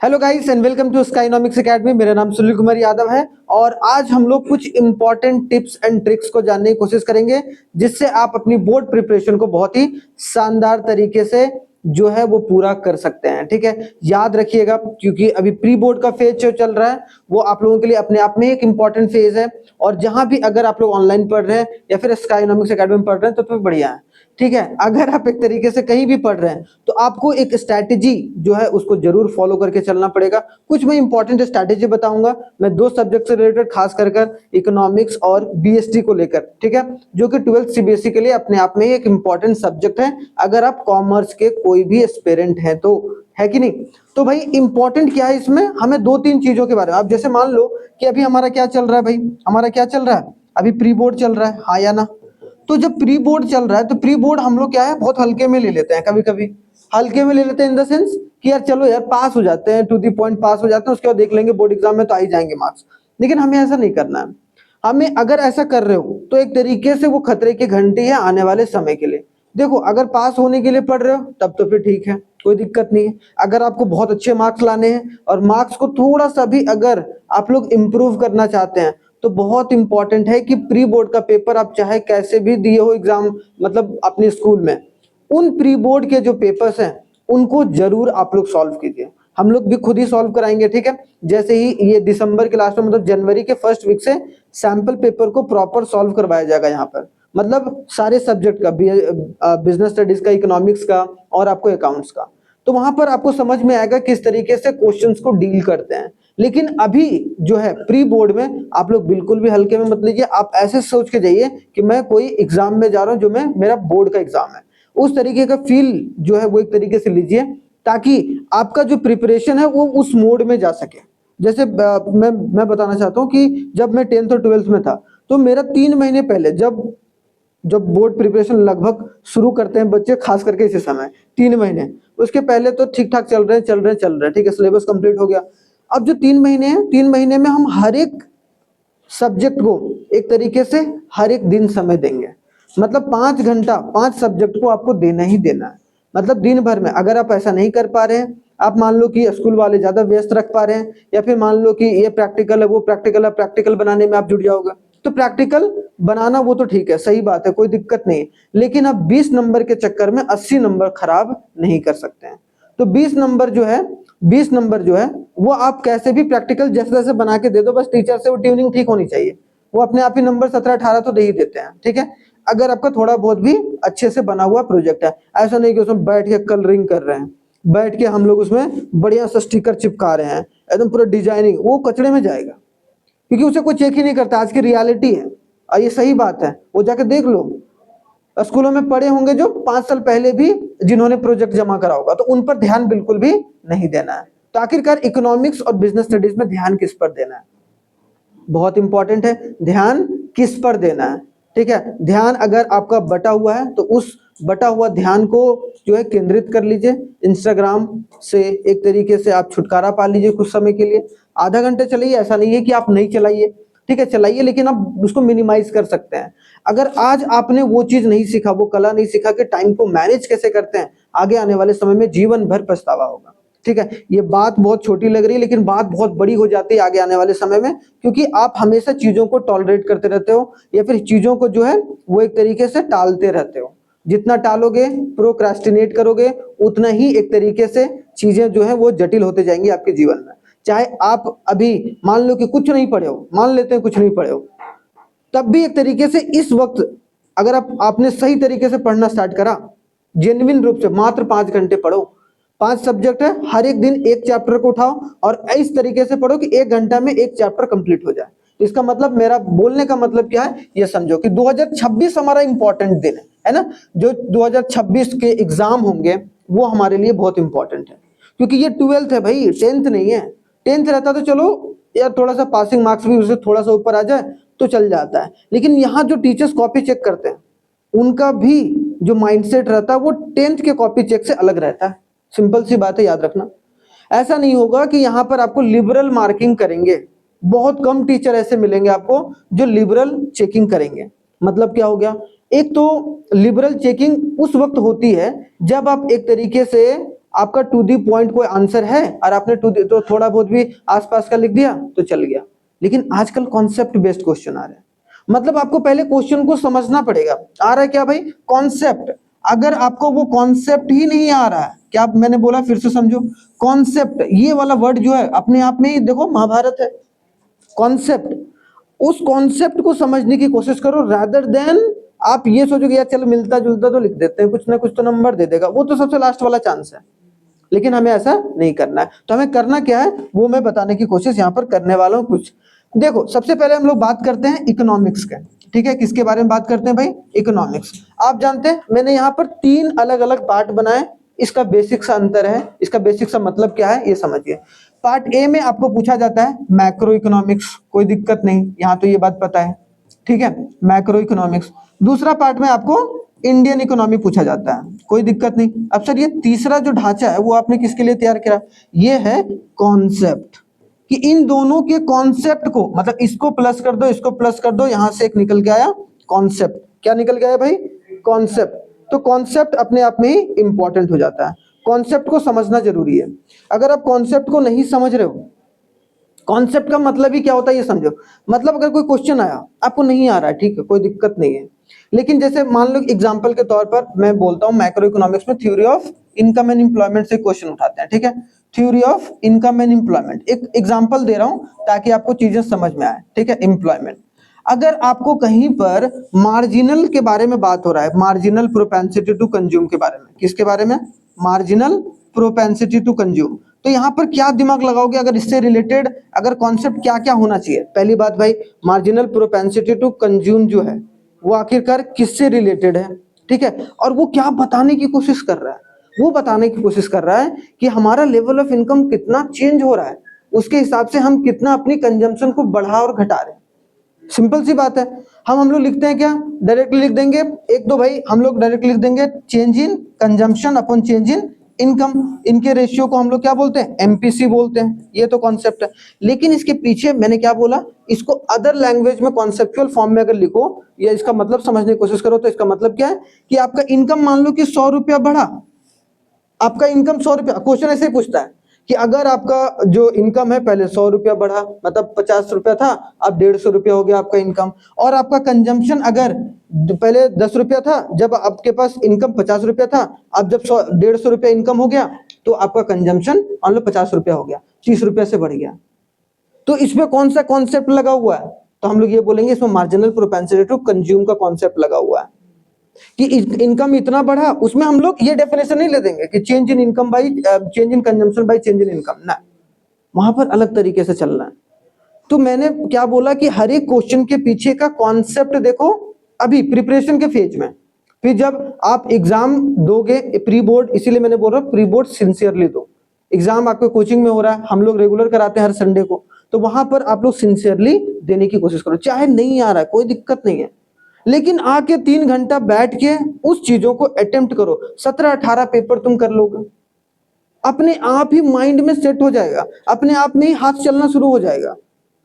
Hello guys and welcome to Skynomics academy. मेरा नाम सुनील कुमार यादव है और आज हम लोग कुछ इंपॉर्टेंट टिप्स एंड ट्रिक्स को जानने की कोशिश करेंगे जिससे आप अपनी बोर्ड प्रिपरेशन को बहुत ही शानदार तरीके से जो है वो पूरा कर सकते हैं। ठीक है, याद रखिएगा क्योंकि अभी प्री बोर्ड का फेज जो चल रहा है वो आप लोगों के लिए अपने आप में एक इंपॉर्टेंट फेज है। और जहां भी अगर आप लोग ऑनलाइन पढ़ रहे हैं या फिर स्काइनॉमिक्स एकेडमी में पढ़ रहे हैं तो बढ़िया है। ठीक है, अगर आप एक तरीके से कहीं भी पढ़ रहे हैं तो आपको एक स्ट्रैटेजी जो है उसको जरूर फॉलो करके चलना पड़ेगा। कुछ मैं इंपॉर्टेंट स्ट्रैटेजी बताऊंगा, मैं दो सब्जेक्ट से रिलेटेड, खास कर इकोनॉमिक्स और बीएसटी को लेकर। ठीक है, जो कि 12th सीबीएसई के लिए अपने आप में एक इंपॉर्टेंट सब्जेक्ट है अगर आप कॉमर्स के कोई भी एस्पिरेंट हैं तो, है कि नहीं। तो भाई इंपॉर्टेंट क्या है इसमें, हमें दो तीन चीजों के बारे में, आप जैसे मान लो कि अभी हमारा क्या चल रहा है भाई, हमारा क्या चल रहा है, अभी प्री बोर्ड चल रहा है, हाँ या ना। तो जब प्री बोर्ड चल रहा है तो प्री बोर्ड हम लोग क्या है बहुत हल्के में ले लेते हैं, कभी कभी हल्के में ले लेते हैं इन द सेंस कि यार चलो यार पास हो जाते हैं, टू दी पॉइंट पास हो जाते हैं, उसके बाद देख लेंगे बोर्ड एग्जाम में तो आ ही जाएंगे मार्क्स। लेकिन हमें ऐसा नहीं करना है। हमें अगर ऐसा कर रहे हो तो एक तरीके से वो खतरे की घंटी है आने वाले समय के लिए। देखो, अगर पास होने के लिए पढ़ रहे हो तब तो फिर ठीक है, कोई दिक्कत नहीं है। अगर आपको बहुत अच्छे मार्क्स लाने हैं और मार्क्स को थोड़ा सा भी अगर आप लोग इम्प्रूव करना चाहते हैं तो बहुत इंपॉर्टेंट है कि प्री बोर्ड का पेपर आप चाहे कैसे भी दिए हो एग्जाम, मतलब अपने स्कूल में, उन प्री बोर्ड के जो पेपर्स हैं उनको जरूर आप लोग सॉल्व कीजिए। हम लोग भी खुद ही सॉल्व कराएंगे। ठीक है, जैसे ही ये दिसंबर के लास्ट में, मतलब जनवरी के फर्स्ट वीक से सैंपल पेपर को प्रॉपर सॉल्व करवाया जाएगा यहाँ पर, मतलब सारे सब्जेक्ट का, बिजनेस स्टडीज का, इकोनॉमिक्स का और आपको अकाउंट्स का। तो वहां पर आपको समझ में आएगा किस तरीके से क्वेश्चंस को डील करते हैं। लेकिन अभी जो है प्री बोर्ड में आप लोग बिल्कुल भी हल्के में मत लीजिए। आप ऐसे सोच के जाइए कि मैं कोई एग्जाम में जा रहा हूं जो मैं, मेरा बोर्ड का एग्जाम है, उस तरीके का फील जो है वो एक तरीके से लीजिए ताकि आपका जो प्रिपरेशन है वो उस मोड में जा सके। जैसे मैं बताना चाहता हूँ कि जब मैं 10th और 12th में था तो मेरा 3 महीने पहले, जब जब बोर्ड प्रिपरेशन लगभग शुरू करते हैं बच्चे, खास करके इसी समय 3 महीने, उसके पहले तो ठीक ठाक चल रहे हैं, ठीक है, सिलेबस कंप्लीट हो गया। अब जो 3 महीने हैं, 3 महीने में हम हर एक सब्जेक्ट को एक तरीके से हर एक दिन समय देंगे। मतलब 5 घंटा 5 सब्जेक्ट को आपको देना ही देना है। मतलब दिन भर में अगर आप ऐसा नहीं कर पा रहे हैं, आप मान लो कि स्कूल वाले ज्यादा व्यस्त रख पा रहे हैं या फिर मान लो कि ये प्रैक्टिकल है वो प्रैक्टिकल है, प्रैक्टिकल बनाने में आप जुट जाओगे तो प्रैक्टिकल बनाना वो तो ठीक है, सही बात है, कोई दिक्कत नहीं है। लेकिन आप 20 नंबर के चक्कर में 80 नंबर खराब नहीं कर सकते हैं। तो 20 नंबर जो है वो आप कैसे भी प्रैक्टिकल जैसे जैसे बना के दे दो, बस टीचर से वो ट्यूनिंग ठीक होनी चाहिए, वो अपने आप ही नंबर 17-18 तो दे ही देते हैं। ठीक है, अगर आपका थोड़ा बहुत भी अच्छे से बना हुआ प्रोजेक्ट है, ऐसा नहीं कि उसमें बैठ के कलरिंग कर रहे हैं, बैठ के हम लोग उसमें बढ़िया सा स्टिकर चिपका रहे हैं, एकदम पूरा डिजाइनिंग, वो कचड़े में जाएगा क्योंकि उसे कोई चेक ही नहीं करता। आज की रियलिटी है और ये सही बात है, वो जाके देख लो, स्कूलों में पढ़े होंगे जो 5 साल पहले भी जिन्होंने प्रोजेक्ट जमा करा होगा, तो उन पर ध्यान बिल्कुल भी नहीं देना है। तो आखिरकार इकोनॉमिक्स और बिजनेस स्टडीज में ध्यान किस पर देना है, बहुत इंपॉर्टेंट है, ध्यान किस पर देना है। ठीक है, ध्यान अगर आपका बटा हुआ है तो उस बटा हुआ ध्यान को जो है केंद्रित कर लीजिए। इंस्टाग्राम से एक तरीके से आप छुटकारा पा लीजिए कुछ समय के लिए, आधा घंटे चलाइए, ऐसा नहीं है कि आप नहीं चलाइए, ठीक है चलाइए, लेकिन आप उसको मिनिमाइज कर सकते हैं। अगर आज आपने वो चीज नहीं सीखा, वो कला नहीं सीखा कि टाइम को मैनेज कैसे करते हैं, आगे आने वाले समय में जीवन भर पछतावा होगा। ठीक है, ये बात बहुत छोटी लग रही है लेकिन बात बहुत बड़ी हो जाती है आगे आने वाले समय में, क्योंकि आप हमेशा चीजों को टॉलरेट करते रहते हो या फिर चीजों को जो है वो एक तरीके से टालते रहते हो। जितना टालोगे, प्रोक्रास्टिनेट करोगे, उतना ही एक तरीके से चीजें जो है वो जटिल होते जाएंगी आपके जीवन में। चाहे आप अभी मान लो कि कुछ नहीं पढ़े हो, मान लेते हैं कुछ नहीं पढ़े हो, तब भी एक तरीके से इस वक्त अगर आपने सही तरीके से पढ़ना स्टार्ट करा, जेन्युइन रूप से मात्र 5 घंटे पढ़ो, 5 सब्जेक्ट है, हर एक दिन एक चैप्टर को उठाओ और इस तरीके से पढ़ो कि 1 घंटा में एक चैप्टर कंप्लीट हो जाए। तो इसका मतलब, मेरा बोलने का मतलब क्या है, ये समझो कि 2026 हमारा इंपॉर्टेंट दिन है ना। जो 2026 के एग्जाम होंगे वो हमारे लिए बहुत इंपॉर्टेंट है, क्योंकि ये 12th है भाई, 10th नहीं है। 10th रहता तो चलो यार थोड़ा सा पासिंग मार्क्स भी उससे थोड़ा सा ऊपर आ जाए तो चल जाता है, लेकिन यहाँ जो टीचर्स कॉपी चेक करते हैं उनका भी जो माइंडसेट रहता है वो 10th के कॉपी चेक से अलग रहता है। सिंपल सी बात है, याद रखना। ऐसा नहीं होगा कि यहाँ पर आपको लिबरल मार्किंग करेंगे, बहुत कम टीचर ऐसे मिलेंगे आपको जो लिबरल चेकिंग करेंगे। मतलब क्या हो गया, एक तो लिबरल चेकिंग उस वक्त होती है जब आप एक तरीके से आपका टू दी पॉइंट कोई आंसर है और आपने तो थोड़ा बहुत भी आसपास का लिख दिया तो चल गया। लेकिन आजकल कॉन्सेप्ट बेस्ड क्वेश्चन आ रहे हैं, मतलब आपको पहले क्वेश्चन को समझना पड़ेगा। आ रहा है क्या भाई? कॉन्सेप्ट। अगर आपको वो कॉन्सेप्ट ही नहीं आ रहा है, क्या मैंने बोला फिर से समझो, कॉन्सेप्ट ये वाला वर्ड जो है अपने आप में ही देखो महाभारत है। कॉन्सेप्ट, उस कॉन्सेप्ट को समझने की कोशिश करो रादर देन आप ये सोचो कि यार चलो मिलता जुलता तो लिख देते हैं, कुछ ना कुछ तो नंबर दे देगा, वो तो सबसे लास्ट वाला चांस है। लेकिन हमें ऐसा नहीं करना है। तो हमें करना क्या है वो मैं बताने की कोशिश यहाँ पर करने वाला हूँ कुछ। देखो सबसे पहले हम लोग बात करते हैं इकोनॉमिक्स के, ठीक है? किसके बारे में बात करते हैं भाई? इकोनॉमिक्स। आप जानते हैं मैंने यहाँ पर 3 अलग अलग पार्ट बनाए, इसका बेसिक सा अंतर है, इसका बेसिक सा मतलब क्या है ये समझिए। पार्ट ए में आपको पूछा जाता है मैक्रो इकोनॉमिक्स, कोई दिक्कत नहीं, यहाँ तो ये बात पता है, ठीक है, मैक्रो इकोनॉमिक्स। दूसरा पार्ट में आपको इंडियन इकोनॉमी पूछा जाता है, कोई दिक्कत नहीं। अब सर ये तीसरा जो ढांचा है वो आपने किसके लिए तैयार किया? ये है कॉन्सेप्ट, कि इन दोनों के कॉन्सेप्ट को, मतलब इसको प्लस कर दो, इसको प्लस कर दो, यहां से एक निकल के आया कॉन्सेप्ट। क्या निकल के आया भाई? कॉन्सेप्ट। तो कॉन्सेप्ट अपने आप में ही इंपॉर्टेंट हो जाता है, कॉन्सेप्ट को समझना जरूरी है। अगर आप कॉन्सेप्ट को नहीं समझ रहे हो, कॉन्सेप्ट का मतलब ही क्या होता है ये समझो। मतलब अगर कोई क्वेश्चन आया आपको नहीं आ रहा है, ठीक है, कोई दिक्कत नहीं है, लेकिन जैसे मान लो एग्जांपल के तौर पर मैं बोलता हूं मैक्रो इकोनॉमिक्स में theory of income and employment से क्वेश्चन उठाते हैं, ठीक है, theory of income and employment. एक एग्जांपल दे रहा हूं ताकि आपको चीजें समझ में आए, ठीक है। एम्प्लॉयमेंट, अगर आपको कहीं पर मार्जिनल के बारे में बात हो रहा है, मार्जिनल प्रोपेंसिटी टू कंज्यूम के बारे में, किसके बारे में? Marginal propensity to consume. तो यहाँ पर क्या दिमाग लगाओगे अगर इससे रिलेटेड अगर कॉन्सेप्ट क्या क्या होना चाहिए? पहली बात भाई, मार्जिनल प्रोपेंसिटी टू कंज्यूम जो है वो आखिरकार किससे रिलेटेड है, ठीक है, और वो क्या बताने की कोशिश कर रहा है? वो बताने की कोशिश कर रहा है कि हमारा लेवल ऑफ इनकम कितना चेंज हो रहा है, उसके हिसाब से हम कितना अपनी कंजम्पशन को बढ़ा और घटा रहे हैं। सिंपल सी बात है। हम लोग लिखते हैं क्या? डायरेक्टली लिख देंगे, एक दो भाई हम लोग डायरेक्टली लिख देंगे change in consumption upon change in income. इनके रेशियो को हम लोग क्या बोलते हैं? एमपीसी बोलते हैं। ये तो कॉन्सेप्ट है, लेकिन इसके पीछे मैंने क्या बोला, इसको अदर लैंग्वेज में कॉन्सेप्चुअल फॉर्म में अगर लिखो या इसका मतलब समझने की कोशिश करो तो इसका मतलब क्या है कि आपका इनकम मान लो कि 100 रुपया बढ़ा, आपका इनकम 100 रुपया, क्वेश्चन ऐसे ही पूछता है कि अगर आपका जो इनकम है पहले 100 रुपया बढ़ा, मतलब 50 रुपया था, अब 150 रुपया हो गया आपका इनकम, और आपका कंजम्पशन अगर पहले 10 रुपया था, जब आपके पास इनकम 50 रुपया था, अब जब 150 रुपया इनकम हो गया तो आपका कंजम्पशन मान लो 50 रुपया हो गया, 30 रुपया से बढ़ गया। तो इसमें कौन सा कॉन्सेप्ट लगा हुआ है? तो हम लोग ये बोलेंगे इसमें मार्जिनल प्रोपेंसिटी टू कंज्यूम का कॉन्सेप्ट लगा हुआ है कि इनकम इतना बढ़ा। उसमें हम लोग ये डेफिनेशन नहीं ले देंगे कि change in income by change in consumption by change in income, ना, वहां पर अलग तरीके से चलना है। तो मैंने क्या बोला कि हर एक क्वेश्चन के पीछे का कॉन्सेप्ट देखो अभी प्रिपरेशन के फेज में, फिर जब आप एग्जाम दोगे प्री बोर्ड, इसीलिए मैंने बोल रहा हूँ प्री बोर्ड सिंसियरली दो। एग्जाम आपके कोचिंग में हो रहा है, हम लोग रेगुलर कराते हैं हर संडे को, तो वहां पर आप लोग सिंसियरली देने की कोशिश करो, चाहे नहीं आ रहा है कोई दिक्कत नहीं है, लेकिन आके 3 घंटा बैठ के उस चीजों को अटेम्प्ट करो। 17-18 पेपर तुम कर लोगे, अपने आप ही माइंड में सेट हो जाएगा, अपने आप में ही हाथ चलना शुरू हो जाएगा।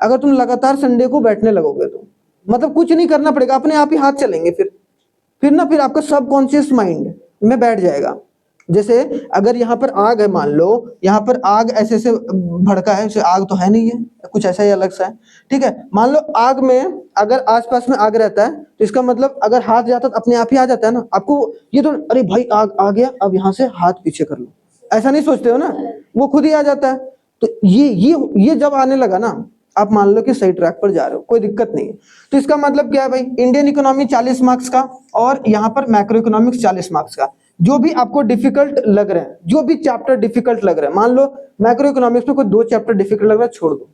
अगर तुम लगातार संडे को बैठने लगोगे तो मतलब कुछ नहीं करना पड़ेगा, अपने आप ही हाथ चलेंगे। फिर आपका सबकॉन्शियस माइंड में बैठ जाएगा। जैसे अगर यहाँ पर आग है, मान लो यहाँ पर आग ऐसे से भड़का है, आग तो है नहीं है, कुछ ऐसा ही अलग सा है, ठीक है। मान लो आग में अगर आसपास में आग रहता है तो इसका मतलब अगर हाथ जाता तो अपने आप ही आ जाता है ना। आपको ये तो अरे भाई आग आ गया, अब यहाँ से हाथ पीछे कर लो, ऐसा नहीं सोचते हो ना, वो खुद ही आ जाता है। तो ये जब आने लगा ना, आप मान लो कि सही ट्रैक पर जा रहे हो, कोई दिक्कत नहीं है। तो इसका मतलब क्या है भाई, इंडियन इकोनॉमी 40 मार्क्स का और यहाँ पर मैक्रो इकोनॉमिक्स 40 मार्क्स का। जो भी आपको डिफिकल्ट लग रहे हैं, जो भी चैप्टर डिफिकल्ट लग रहे हैं, मान लो मैक्रो इकोनॉमिक्स में कोई 2 चैप्टर डिफिकल्ट लग रहा है, छोड़ दो,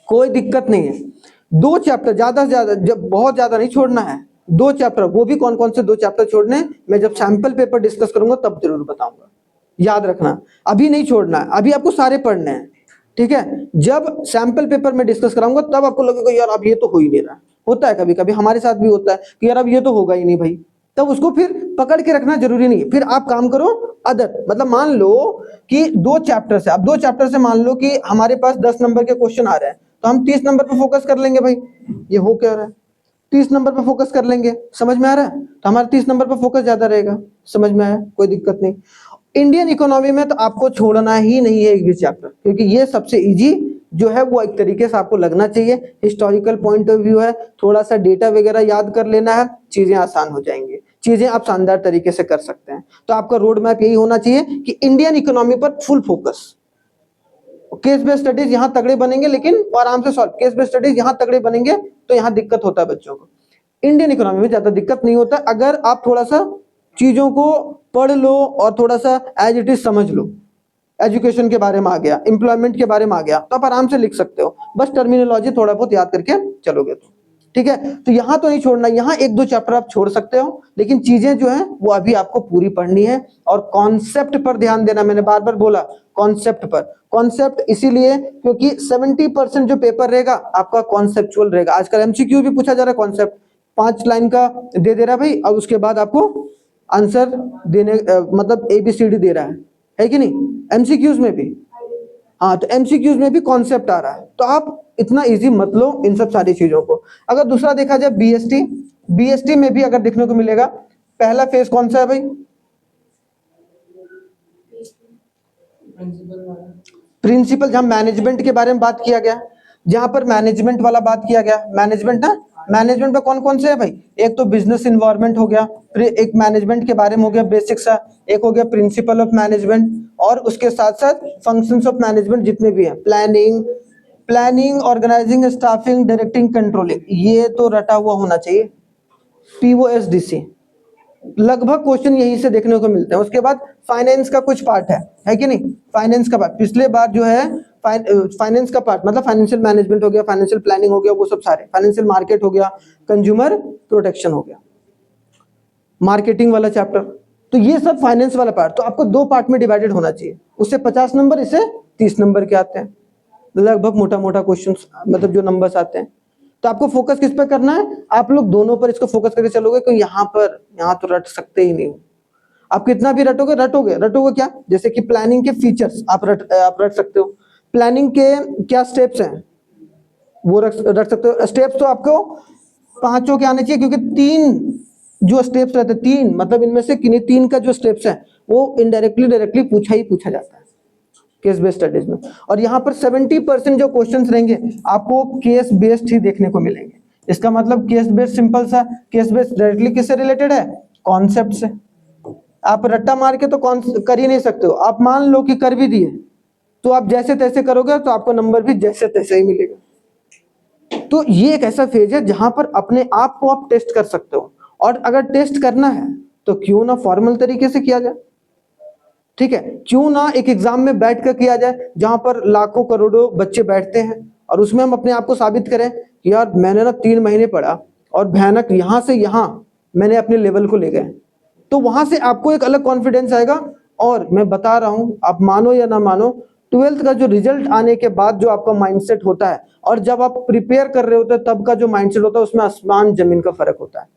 कोई दिक्कत नहीं है। 2 चैप्टर ज्यादा से ज्यादा, जब बहुत ज्यादा नहीं छोड़ना है, 2 चैप्टर, वो भी कौन कौन से 2 चैप्टर छोड़ने हैं मैं जब सैंपल पेपर डिस्कस करूंगा तब जरूर बताऊंगा, याद रखना, अभी नहीं छोड़ना है, अभी आपको सारे पढ़ने हैं, ठीक है। जब सैंपल पेपर में डिस्कस कराऊंगा तब आपको लगेगा यार अब ये तो हो ही नहीं रहा, होता है कभी कभी हमारे साथ भी होता है कि यार अब ये तो होगा ही नहीं भाई, तब उसको फिर पकड़ के रखना जरूरी नहीं है। फिर आप काम करो अदर, मतलब मान लो कि 2 चैप्टर से, अब 2 चैप्टर से मान लो कि हमारे पास 10 नंबर के क्वेश्चन आ रहे हैं, तो हम 30 नंबर पर फोकस कर लेंगे भाई, ये हो क्या रहा है, 30 नंबर पर फोकस कर लेंगे, समझ में आ रहा है, तो हमारा 30 नंबर पर फोकस ज्यादा रहेगा, समझ में आया, कोई दिक्कत नहीं। इंडियन इकोनॉमी में तो आपको छोड़ना ही नहीं है एक भी चैप्टर, क्योंकि ये सबसे इजी जो है वो एक तरीके से आपको लगना चाहिए। हिस्टोरिकल पॉइंट ऑफ व्यू है, थोड़ा सा डेटा वगैरह याद कर लेना है, चीजें आसान हो जाएंगी, चीजें आप शानदार तरीके से कर सकते हैं। तो आपका रोड मैप यही होना चाहिए कि इंडियन इकोनॉमी पर full focus. Case based studies यहाँ तगड़े बनेंगे लेकिन आराम से सॉल्व, केस बेस्ड स्टडीज यहाँ तगड़े बनेंगे तो यहाँ दिक्कत होता है बच्चों को। इंडियन इकोनॉमी में ज्यादा दिक्कत नहीं होता अगर आप थोड़ा सा चीजों को पढ़ लो और थोड़ा सा एज इट इज समझ लो। एजुकेशन के बारे में आ गया, एम्प्लॉयमेंट के बारे में आ गया, तो आप आराम से लिख सकते हो, बस टर्मिनोलॉजी थोड़ा बहुत याद करके चलोगे तो ठीक है। तो यहाँ तो नहीं छोड़ना, यहाँ एक दो चैप्टर आप छोड़ सकते हो, लेकिन चीजें जो है वो अभी आपको पूरी पढ़नी है। और कॉन्सेप्ट पर ध्यान देना, मैंने बार बार बोला कॉन्सेप्ट पर। कॉन्सेप्ट इसीलिए क्योंकि 70% जो पेपर रहेगा आपका कॉन्सेप्चुअल रहेगा। आजकल एमसीक्यू भी पूछा जा रहा है कॉन्सेप्ट, 5 लाइन का दे रहा है भाई, अब उसके बाद आपको आंसर देने मतलब ABCD दे रहा है कि नहीं, एमसीक्यूज में भी। हाँ, तो एमसीक्यूज में भी कॉन्सेप्ट आ रहा है, तो आप इतना इजी मत लो इन सब सारी चीजों को। अगर दूसरा देखा जाए बीएसटी में भी अगर देखने को मिलेगा, पहला फेज कौन सा है भाई? प्रिंसिपल, जहां मैनेजमेंट के बारे में बात किया गया, जहां पर मैनेजमेंट वाला बात किया गया, मैनेजमेंट ना, मैनेजमेंट में कौन कौन से है भाई? एक तो बिजनेस इन्वायरमेंट हो गया, फिर एक मैनेजमेंट के बारे में हो गया बेसिक सा, एक हो गया प्रिंसिपल ऑफ मैनेजमेंट, और उसके साथ साथ फंक्शंस ऑफ मैनेजमेंट जितने भी हैं, planning, organizing, staffing, directing, controlling, ये तो रटा हुआ होना चाहिए। POSDC लगभग क्वेश्चन यहीं से देखने को मिलते हैं। उसके बाद फाइनेंस का कुछ पार्ट है कि नहीं? फाइनेंस का पार्ट पिछले बार जो है फाइनेंस का पार्ट मतलब फाइनेंशियल मैनेजमेंट हो गया, फाइनेंशियल प्लानिंग हो गया, वो सब सारे, फाइनेंशियल मार्केट हो गया, कंज्यूमर प्रोटेक्शन हो गया, मार्केटिंग वाला चैप्टर, तो ये सब फाइनेंस वाला पार्ट। तो आपको 2 पार्ट में डिवाइडेड होना चाहिए, उससे 50 नंबर, इससे 30 नंबर के आते हैं लगभग, मोटा मोटा क्वेश्चन मतलब जो नंबर्स आते हैं। तो आपको फोकस किस पे करना है? आप लोग दोनों पर इसको फोकस करके चलोगे तो यहाँ तो रट सकते ही नहीं हो। आप कितना भी रटोगे क्या? जैसे कि प्लानिंग के फीचर्स आप रट सकते हो, प्लानिंग के क्या स्टेप्स हैं वो रट सकते हो। स्टेप्स तो आपको 5 के आने चाहिए, क्योंकि 3 जो स्टेप्स रहते हैं, 3 मतलब इनमें से किन्हीं 3 का जो स्टेप्स है वो इनडायरेक्टली डायरेक्टली पूछा जाता है केस बेस्ड स्टडीज में। और यहाँ पर 70% जो क्वेश्चंस रहेंगे आपको केस बेस्ड ही देखने को मिलेंगे। इसका मतलब केस बेस्ड सिंपल सा, केस बेस्ड डायरेक्टली किससे रिलेटेड है? कॉन्सेप्ट से। आप रट्टा मार के तो कर ही नहीं सकते हो। आप मान लो कि कर भी दिए तो आप जैसे तैसे करोगे तो आपको नंबर भी जैसे तैसे ही मिलेगा। तो ये एक ऐसा फेज है जहां पर अपने आप को आप टेस्ट कर सकते हो, और अगर टेस्ट करना है तो क्यों ना फॉर्मल तरीके से किया जाए, ठीक है? क्यों ना एक एग्जाम में बैठ कर किया जाए जहां पर लाखों करोड़ों बच्चे बैठते हैं, और उसमें हम अपने आप को साबित करें कि यार मैंने ना 3 महीने पढ़ा और भयानक यहां से यहां मैंने अपने लेवल को ले गए, तो वहां से आपको एक अलग कॉन्फिडेंस आएगा। और मैं बता रहा हूं, आप मानो या ना मानो, 12th का जो रिजल्ट आने के बाद जो आपका माइंडसेट होता है और जब आप प्रिपेयर कर रहे होते हैं तब का जो माइंडसेट होता है, उसमें आसमान जमीन का फर्क होता है।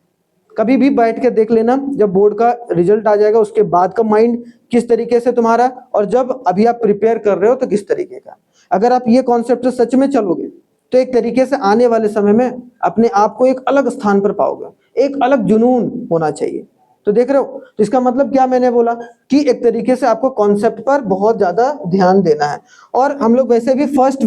कभी भी बैठ के देख लेना, जब बोर्ड का रिजल्ट आ जाएगा उसके बाद का माइंड किस तरीके से तुम्हारा, और जब अभी आप प्रिपेयर कर रहे हो तो किस तरीके का। अगर आप ये कॉन्सेप्ट से सच में चलोगे तो एक तरीके से आने वाले समय में अपने आप को एक अलग स्थान पर पाओगे, एक अलग जुनून होना चाहिए। तो देख रहे हो, तो इसका मतलब क्या मैंने बोला कि एक तरीके से आपको कॉन्सेप्ट पर बहुत ज्यादा ध्यान देना है। और हम लोग वैसे भी फर्स्ट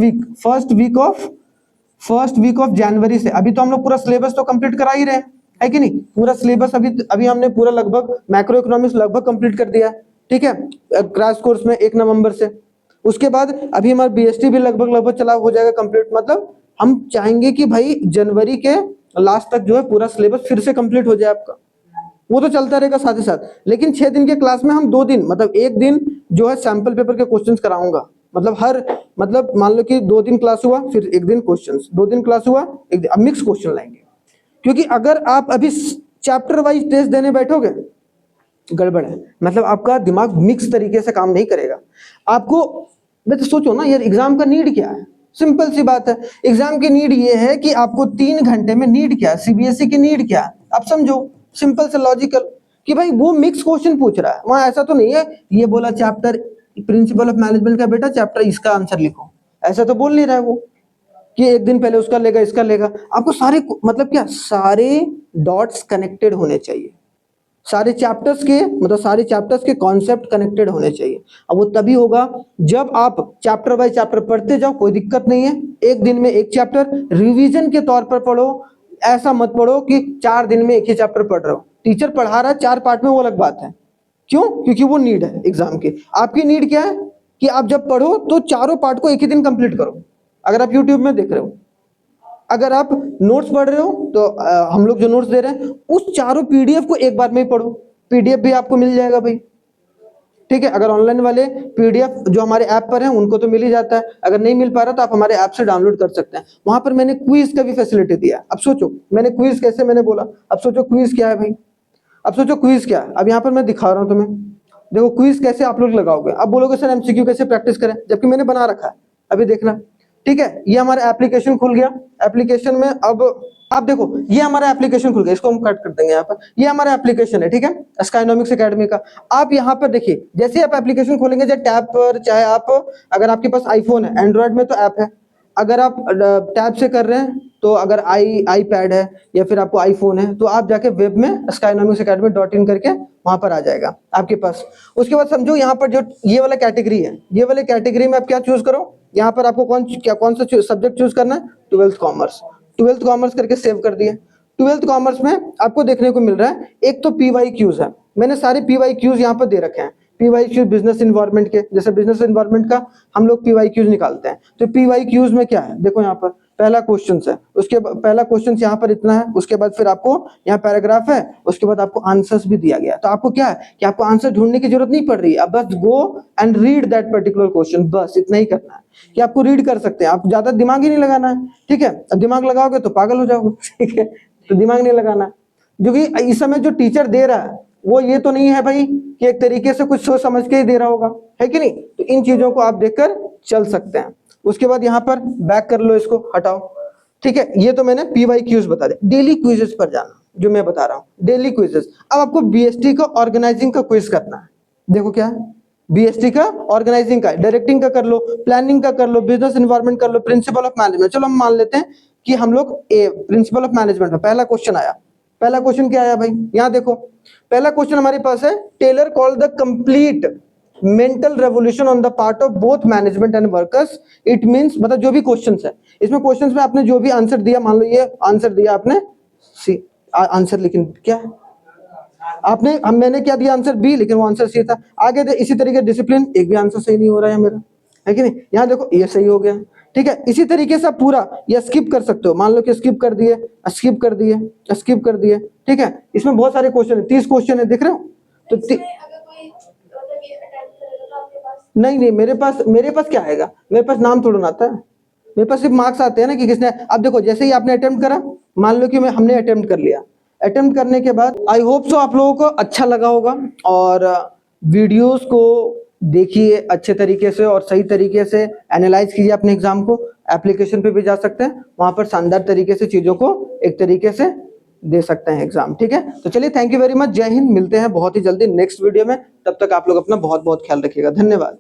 वीक ऑफ जनवरी से, अभी तो हम लोग पूरा सिलेबस तो कंप्लीट करा ही रहे हैं, है कि नहीं? पूरा सिलेबस अभी हमने पूरा लगभग मैक्रो इकोनॉमिक्स लगभग कंप्लीट कर दिया है, ठीक है, क्रैश कोर्स में 1 नवंबर से। उसके बाद अभी हमारा BST भी लगभग चला हो जाएगा कंप्लीट। मतलब हम चाहेंगे कि भाई जनवरी के लास्ट तक जो है पूरा सिलेबस फिर से कंप्लीट हो जाए आपका, वो तो चलता रहेगा साथ ही साथ। लेकिन 6 दिन के क्लास में हम 2 दिन मतलब 1 दिन जो है सैंपल पेपर के क्वेश्चंस कराऊंगा, मतलब मान लो कि 2 दिन क्लास हुआ फिर 1 दिन क्वेश्चंस, 2 दिन क्लास हुआ 1 दिन, अब मिक्स क्वेश्चन लाएंगे। क्योंकि अगर आप अभी चैप्टर वाइज टेस्ट देने बैठोगे गड़बड़ है, मतलब आपका दिमाग मिक्स तरीके से काम नहीं करेगा। आपको मैं तो सोचो ना यार, एग्जाम का नीड क्या है? सिंपल सी बात है, एग्जाम की नीड ये है कि आपको 3 घंटे में नीड क्या है, CBSE की नीड क्या है, आप समझो, सिंपल से लॉजिकल, कि भाई वो मिक्स क्वेश्चन पूछ रहा है। वहां ऐसा तो नहीं है ये बोला चैप्टर प्रिंसिपल ऑफ मैनेजमेंट का बेटा चैप्टर इसका आंसर लिखो, ऐसा तो बोल नहीं रहा है वो कि 1 दिन पहले उसका लेगा इसका लेगा। आपको सारे मतलब क्या, सारे डॉट्स कनेक्टेड होने चाहिए, सारे चैप्टर्स के मतलब सारे चैप्टर्स के कॉन्सेप्ट कनेक्टेड होने चाहिए। अब वो तभी होगा जब आप चैप्टर बाय चैप्टर पढ़ते जाओ, कोई दिक्कत नहीं है। एक दिन में एक चैप्टर रिवीजन के तौर पर पढ़ो, ऐसा मत पढ़ो कि 4 दिन में एक ही चैप्टर पढ़ रहे हो। टीचर पढ़ा रहा है 4 पार्ट में, वो अलग बात है। क्यों? क्योंकि वो नीड है एग्जाम की। आपकी नीड क्या है कि आप जब पढ़ो तो चारों पार्ट को एक ही दिन कंप्लीट करो। अगर आप यूट्यूब में देख रहे हो, अगर आप नोट्स पढ़ रहे हो तो हम लोग जो नोट्स दे रहे हैं उस चारों पीडीएफ को एक बार में ही पढ़ो। पीडीएफ भी आपको मिल जाएगा भाई, ठीक है। अगर ऑनलाइन वाले पीडीएफ जो हमारे ऐप पर हैं उनको तो मिल ही जाता है, अगर नहीं मिल पा रहा तो आप हमारे ऐप से डाउनलोड कर सकते हैं। वहां पर मैंने क्विज का भी फैसिलिटी दिया। अब सोचो मैंने क्विज कैसे मैंने बोला, अब सोचो क्विज क्या है भाई। अब सोचो क्विज क्या है। अब यहाँ पर मैं दिखा रहा हूँ तुम्हें, देखो क्विज कैसे आप लोग लगाओगे। अब बोलोगे सर एमसीक्यू कैसे प्रैक्टिस करें, जबकि मैंने बना रखा है, अभी देखना, ठीक है। ये हमारा एप्लीकेशन खुल गया। एप्लीकेशन में अब आप देखो, ये हमारा एप्लीकेशन खुल गया, इसको हम कट कर देंगे यहाँ पर। ये हमारा एप्लीकेशन है, ठीक है, स्काइनॉमिक्स एकेडमी का। आप यहाँ पर देखिए, जैसे आप एप्लीकेशन खोलेंगे चाहे टैब पर, चाहे आप, अगर आपके पास आईफोन है, एंड्रॉयड में तो ऐप है, अगर आप टैब से कर रहे हैं तो अगर आईपैड है या फिर आपको आईफोन है तो आप जाके वेब में skynomicsacademy.in करके वहां पर आ जाएगा आपके पास। उसके बाद समझो यहाँ पर जो ये वाला कैटेगरी है, ये वाले कैटेगरी में आप क्या चूज करो, यहाँ पर आपको कौन सा सब्जेक्ट चूज करना है, 12th कॉमर्स। 12th कॉमर्स करके सेव कर दिए। 12th कॉमर्स में आपको देखने को मिल रहा है एक तो PYQs है, मैंने सारे PYQs यहाँ पर दे रखे हैं। PYQ बिजनेस इन्वायरमेंट के, जैसे बिजनेस इन्वायरमेंट का हम लोग PYQs निकालते हैं, तो PYQs में क्या है देखो, यहाँ पर पहला क्वेश्चन है, उसके पहला क्वेश्चन यहाँ पर इतना है, उसके बाद फिर आपको यहाँ पैराग्राफ है, उसके बाद आपको आंसर्स भी दिया गया। तो आपको क्या है कि आपको आंसर ढूंढने की जरूरत नहीं पड़ रही है, अब बस go and read that particular question, बस इतना ही करना है कि आपको रीड कर सकते हैं, आप ज्यादा दिमाग ही नहीं लगाना है, ठीक है। दिमाग लगाओगे तो पागल हो जाओगे, ठीक है, तो दिमाग नहीं लगाना। जो कि इस समय जो टीचर दे रहा है वो ये तो नहीं है भाई कि एक तरीके से कुछ सोच समझ के ही दे रहा होगा, है कि नहीं। तो इन चीजों को आप देखकर चल सकते हैं। उसके बाद यहाँ पर बैक कर लो, इसको हटाओ, ठीक है। ये तो मैंने PYQs बता दे। डेली क्विजेस पर जाना, जो मैं बता रहा हूँ डेली क्विजेस। अब आपको BST का ऑर्गेनाइजिंग का क्विज करना है। देखो क्या है, BST का ऑर्गेनाइजिंग का, डायरेक्टिंग का कर लो, प्लानिंग का कर लो, बिजनेस एनवायरनमेंट कर लो, प्रिंसिपल ऑफ मैनेजमेंट। चलो हम मान लेते हैं कि हम लोग प्रिंसिपल ऑफ मैनेजमेंट में पहला क्वेश्चन आया। पहला क्वेश्चन क्या आया भाई, यहाँ देखो, पहला क्वेश्चन हमारे पास है, Taylor called the complete mental revolution on the part of both management and workers. It means मतलब जो भी क्वेश्चंस है, इसमें क्वेश्चंस में आपने जो भी आंसर दिया, मान लो ये आंसर दिया आपने सी आंसर, लेकिन क्या है आपने, मैंने क्या दिया आंसर B, लेकिन वो आंसर C था। आगे इसी तरीके डिसिप्लिन, एक भी आंसर सही नहीं हो रहा है मेरा, है कि नहीं। यहाँ देखो ये सही हो गया, ठीक है। इसी तरीके से आप पूरा ये स्किप कर सकते हो, मान लो कि स्किप कर दिए, स्किप कर दिए, स्किप कर दिए, ठीक है। इसमें बहुत सारे क्वेश्चन है, 30 क्वेश्चन है, देख रहे हो। तो नहीं नहीं, मेरे पास क्या आएगा, मेरे पास नाम थोड़ा ना आता है, मेरे पास सिर्फ मार्क्स आते हैं ना कि किसने। अब देखो जैसे ही आपने अटेम्प्ट करा, मान लो कि हमने अटेम्प्ट कर लिया, अटेम्प्ट करने के बाद आई होप सो आप लोगों को अच्छा लगा होगा, और वीडियोस को देखिए अच्छे तरीके से और सही तरीके से एनालाइज कीजिए अपने एग्जाम को। एप्लीकेशन पे भी जा सकते हैं, वहां पर शानदार तरीके से चीजों को एक तरीके से दे सकते हैं एग्जाम, ठीक है। तो चलिए, थैंक यू वेरी मच, जय हिंद, मिलते हैं बहुत ही जल्दी नेक्स्ट वीडियो में। तब तक आप लोग अपना बहुत बहुत ख्याल रखिएगा, धन्यवाद।